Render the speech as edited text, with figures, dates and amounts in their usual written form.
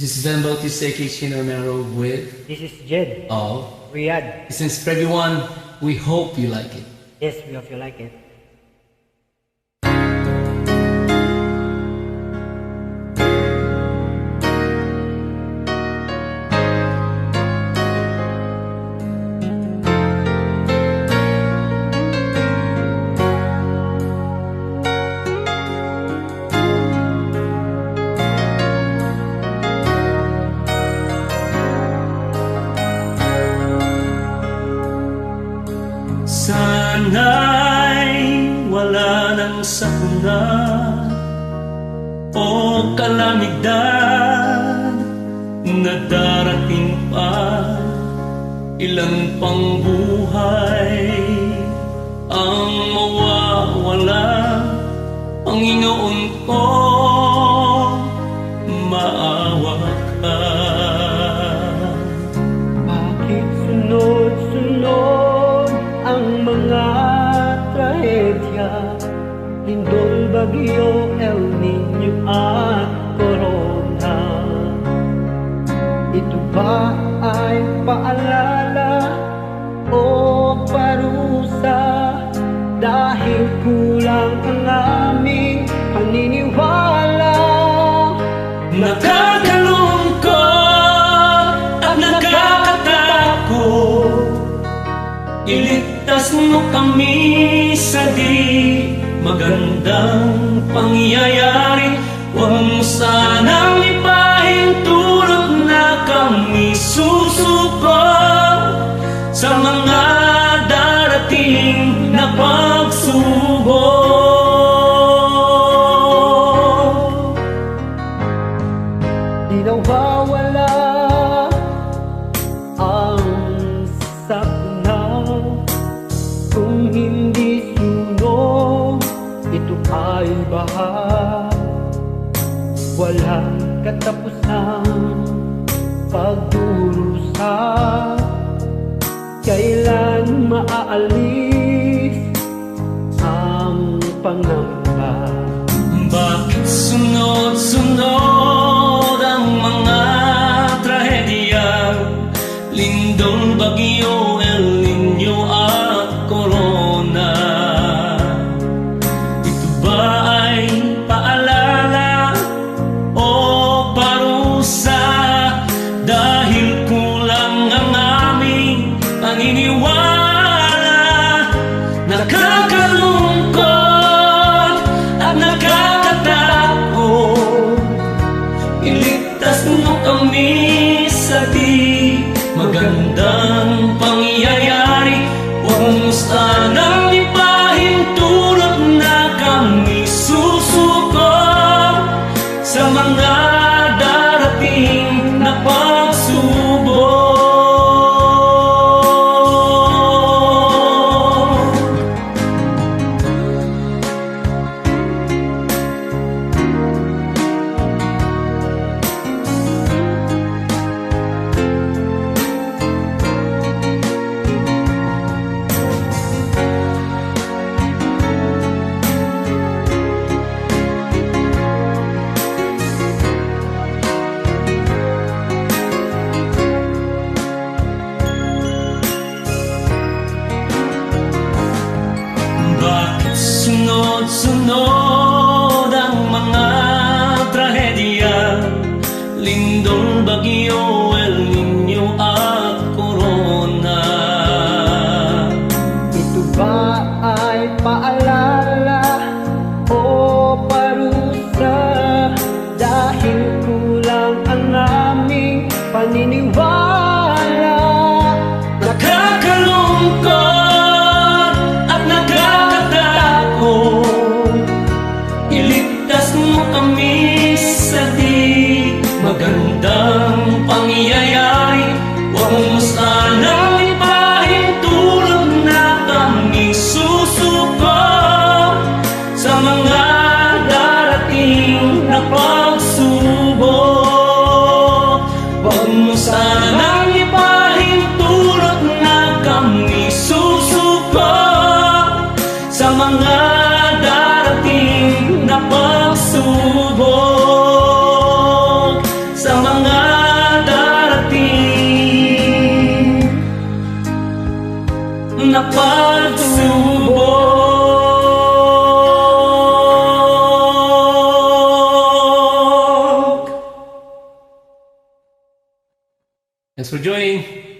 This is Ben Bautista Kitchen Romero with This is Jed. Riyadh. Since for everyone, we hope you like it. Yes, we hope you like it. Sana'y wala nang sakuna o kalamidad na darating pa. Ilan pang buhay ang mawawala, Panginoon ko, maawa ka. Bakit sunod-sunod ang mga trahedya, lindol, bagyo, El Niño at Corona? Ito ba ay paalala o parusa dahil kulang ang aming paniniwala? Nakakalungkot at nakakatakot, iligtas mo kami sa di magandang pangyayari. Huwag mo sanang ipahintulot na kami susuko sa mga darating na pagsubok. Di nawawala ang sakuna kung hindi sunog. Ito ay baha, walang katapusang pagdurusa. Kailan maaalis ang pangamba? Bakit sunod-sunod ang mga trahedya, lindol, bagyo, El Niño at Corona? Ito ba ay paalala o parusa dahil kulang ang aming paniniwala? Nakakalungkot at nakakatakot, iligtas mo kami sa di magandang pangyayari. Huwag mo sanang ipahintulot na kami susuko sa mga darating na pagsubok. Bakit sunod-sunod ang mga trahedya, lindol, bagyo, El Niño at Corona? Ito ba ay paalala o parusa dahil kulang ang aming paniniwala? Nakakalungkot at nakakatakot, iligtas mo kami sa di magandang pangyayari. Huwag mo sanang ipahintulot na kami susuko sa mga darating na pagsubok. Huwag mo sanang na pagsubok. Thanks for joining.